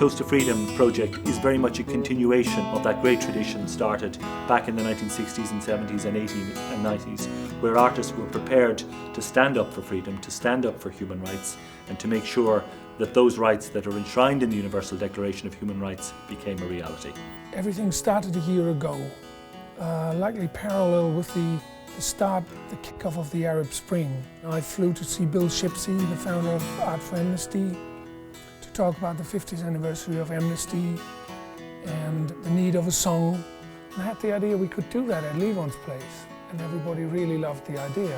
Toast to Freedom project is very much a continuation of that great tradition started back in the 1960s and 70s and 80s and 90s, where artists were prepared to stand up for freedom, to stand up for human rights, and to make sure that those rights that are enshrined in the Universal Declaration of Human Rights became a reality. Everything started a year ago, likely parallel with the start, the kickoff of the Arab Spring. I flew to see Bill Shipsey, the founder of Art for Amnesty, to talk about the 50th anniversary of Amnesty and the need of a song. I had the idea we could do that at Levon's place, and everybody really loved the idea.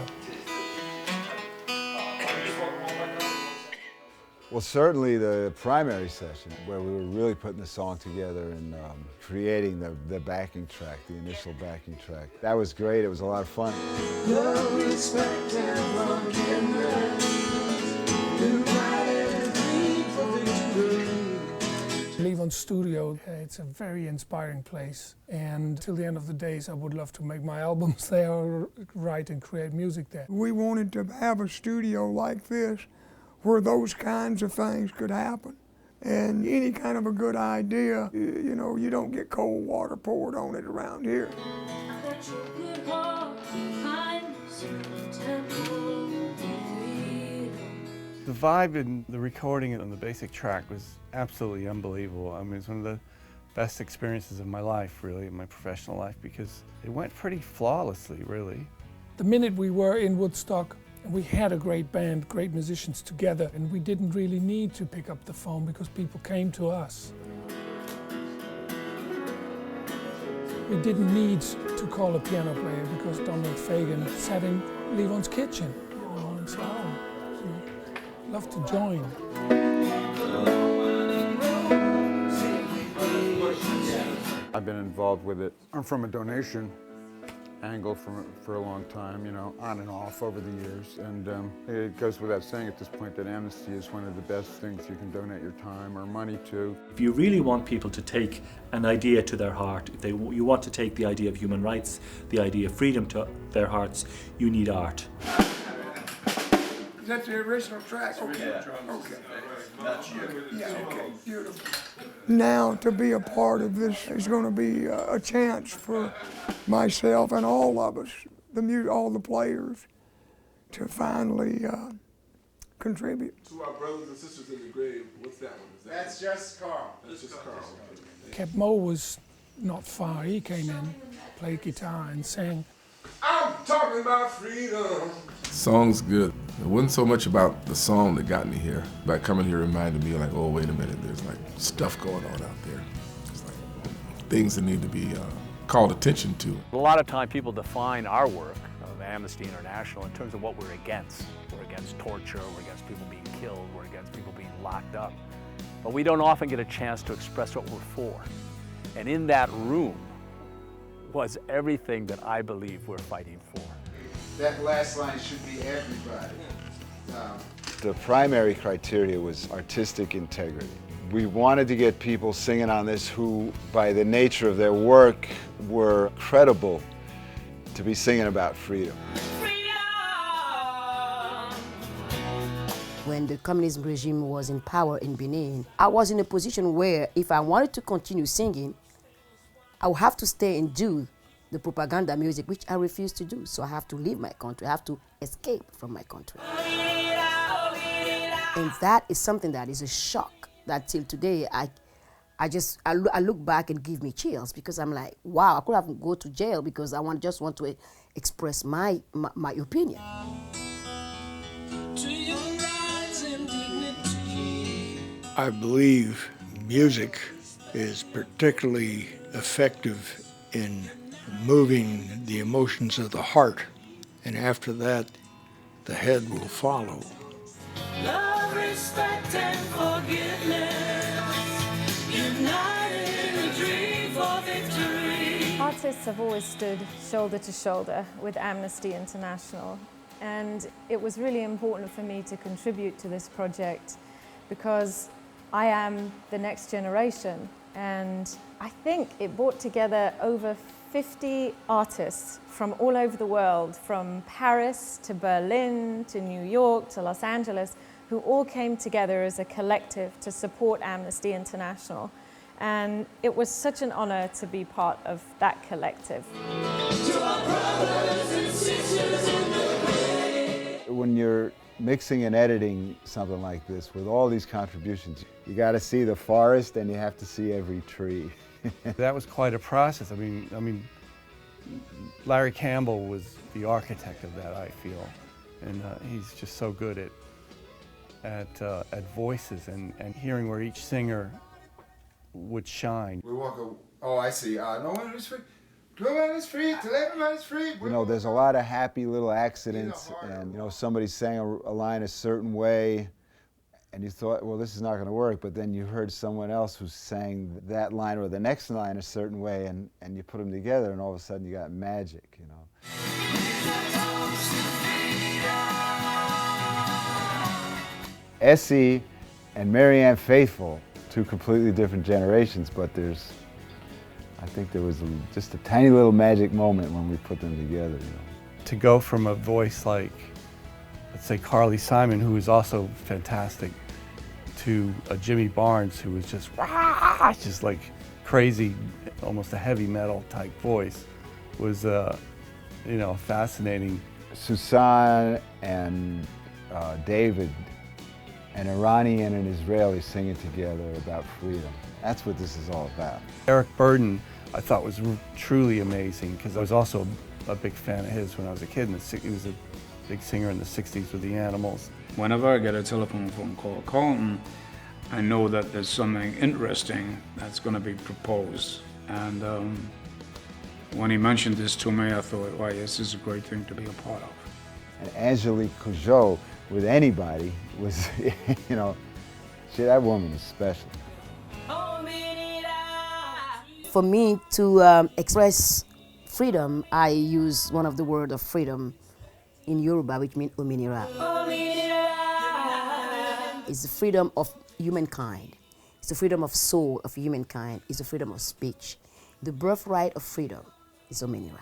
Well, certainly the primary session, where we were really putting the song together and creating the backing track, the initial backing track. That was great. It was a lot of fun. Love, respect, and forgiveness. Levon's studio, it's a very inspiring place, and till the end of the days I would love to make my albums there, or write and create music there. We wanted to have a studio like this where those kinds of things could happen. And any kind of a good idea, you know, you don't get cold water poured on it around here. The vibe in the recording on the basic track was absolutely unbelievable. I mean, it's one of the best experiences of my life, really, in my professional life, because it went pretty flawlessly, really. The minute we were in Woodstock, we had a great band, great musicians together, and we didn't really need to pick up the phone because people came to us. We didn't need to call a piano player because Dominic Fagen sat in Levon's kitchen, you know, and said, oh, I'd love to join. I've been involved with it. I'm from a donation angle for a long time, you know, on and off over the years. And it goes without saying at this point that Amnesty is one of the best things you can donate your time or money to. If you really want people to take an idea to their heart, if you want to take the idea of human rights, the idea of freedom to their hearts, you need art. Is that the original track? Okay. Yeah. Okay. That's you. Yeah, okay, beautiful. Now, to be a part of this is going to be a chance for myself and all of us, all the players, to finally contribute. To our brothers and sisters in the grave, what's that one? That's just Carl. That's just Carl. Cap Mo was not far. He came in, played guitar and sang. I'm talking about freedom. Song's good. It wasn't so much about the song that got me here. By coming here reminded me, like, oh, wait a minute, there's like stuff going on out there. It's like things that need to be called attention to. A lot of time people define our work of Amnesty International in terms of what we're against. We're against torture, we're against people being killed, we're against people being locked up. But we don't often get a chance to express what we're for. And in that room was everything that I believe we're fighting for. That last line should be everybody. The primary criteria was artistic integrity. We wanted to get people singing on this who, by the nature of their work, were credible to be singing about freedom. When the communism regime was in power in Benin, I was in a position where if I wanted to continue singing, I would have to stay and do the propaganda music, which I refused to do. So I have to leave my country. I have to escape from my country. And that is something that is a shock that till today, I look back and give me chills because I'm like, wow, I could have go to jail because I just want to express my opinion. I believe music is particularly effective in moving the emotions of the heart, and after that, the head will follow. Love, respect, and forgiveness, united in a dream for victory. Artists have always stood shoulder to shoulder with Amnesty International, and it was really important for me to contribute to this project because I am the next generation, and I think it brought together over 50 artists from all over the world, from Paris to Berlin to New York to Los Angeles, who all came together as a collective to support Amnesty International. And it was such an honor to be part of that collective. When you're mixing and editing something like this with all these contributions, you got to see the forest and you have to see every tree. That was quite a process. I mean, Larry Campbell was the architect of that, I feel, and he's just so good at voices and hearing where each singer would shine. We walk. Oh, I see. No one is free. No one is free till everybody's free. You know, there's a lot of happy little accidents, and you know, somebody sang a line a certain way, and you thought, well, this is not going to work, but then you heard someone else who sang that line or the next line a certain way, and you put them together, and all of a sudden you got magic, you know. Essie and Marianne Faithfull, two completely different generations, but I think there was just a tiny little magic moment when we put them together, you know. To go from a voice like, let's say, Carly Simon, who was also fantastic, to a Jimmy Barnes, who was just like crazy, almost a heavy metal type voice, was, you know, fascinating. Susan and David, an Iranian and Israeli singing together about freedom. That's what this is all about. Eric Burdon, I thought, was truly amazing, because I was also a big fan of his when I was a kid. He was a big singer in the 60s with the Animals. Whenever I get a telephone phone call Carlton, I know that there's something interesting that's going to be proposed. And when he mentioned this to me, I thought, wow, this is a great thing to be a part of. And Angelique Kidjo, with anybody, was, you know, that woman is special. For me to express freedom, I use one of the words of freedom in Yoruba, which means ominira. It's the freedom of humankind. It's the freedom of soul of humankind. It's the freedom of speech. The birthright of freedom is ominira.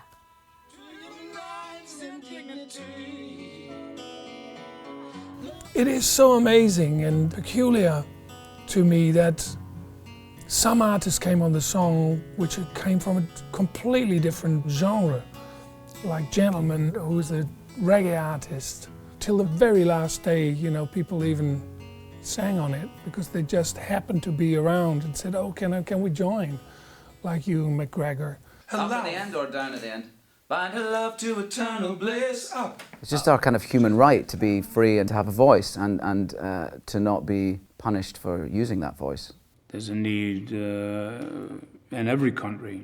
It is so amazing and peculiar to me that some artists came on the song which came from a completely different genre, like Gentleman, who's a reggae artist. Till the very last day, you know, people even sang on it because they just happened to be around and said, oh, can we join? Like Ewan McGregor. Up at the end or down at the end? Bind her love to eternal bliss. Up. It's just our kind of human right to be free and to have a voice and to not be punished for using that voice. There's a need in every country,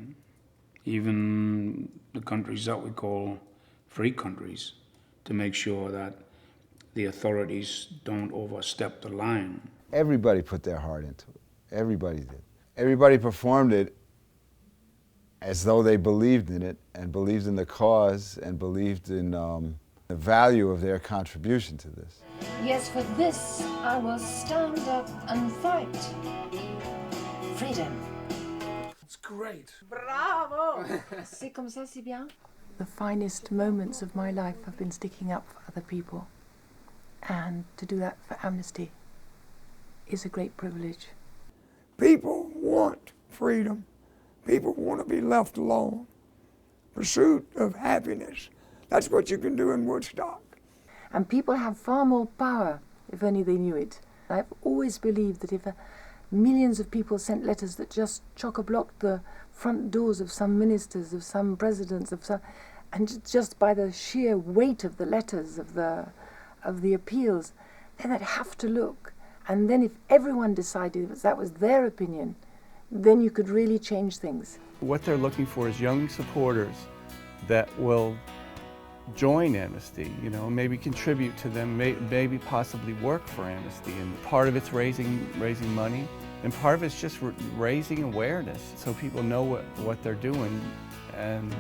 even the countries that we call free countries, to make sure that the authorities don't overstep the line. Everybody put their heart into it. Everybody did. Everybody performed it as though they believed in it and believed in the cause and believed in the value of their contribution to this. Yes, for this I will stand up and fight. Freedom. It's great. Bravo! C'est comme ça, c'est bien. The finest moments of my life have been sticking up for other people. And to do that for Amnesty is a great privilege. People want freedom. People want to be left alone. Pursuit of happiness. That's what you can do in Woodstock. And people have far more power, if only they knew it. I've always believed that if millions of people sent letters that just chock-a-blocked the front doors of some ministers, of some presidents, and just by the sheer weight of the letters, of the appeals, then they'd have to look. And then if everyone decided that was their opinion, then you could really change things. What they're looking for is young supporters that will join Amnesty, you know, maybe contribute to them, maybe possibly work for Amnesty. And part of it's raising money, and part of it's just raising awareness so people know what they're doing, and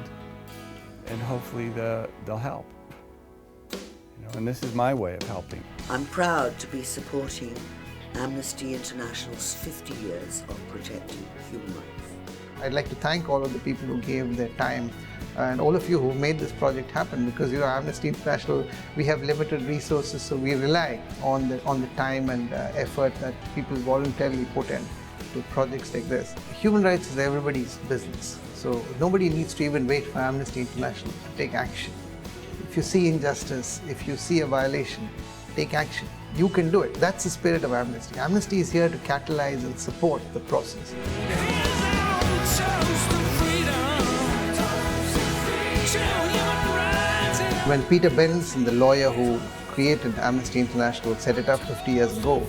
hopefully they'll help. You know, and this is my way of helping. I'm proud to be supporting Amnesty International's 50 years of protecting human rights. I'd like to thank all of the people who gave their time and all of you who made this project happen, because Amnesty International, we have limited resources, so we rely on the time and effort that people voluntarily put in to projects like this. Human rights is everybody's business, so nobody needs to even wait for Amnesty International to take action. If you see injustice, if you see a violation, take action. You can do it. That's the spirit of Amnesty. Amnesty is here to catalyze and support the process. When Peter Benson, the lawyer who created Amnesty International, set it up 50 years ago,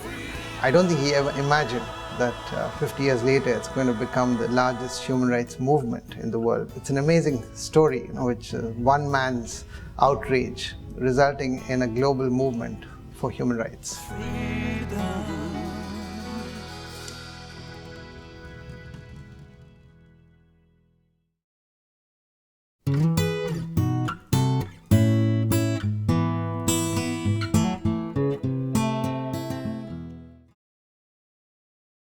I don't think he ever imagined that 50 years later it's going to become the largest human rights movement in the world. It's an amazing story, which one man's outrage resulting in a global movement for human rights. Freedom.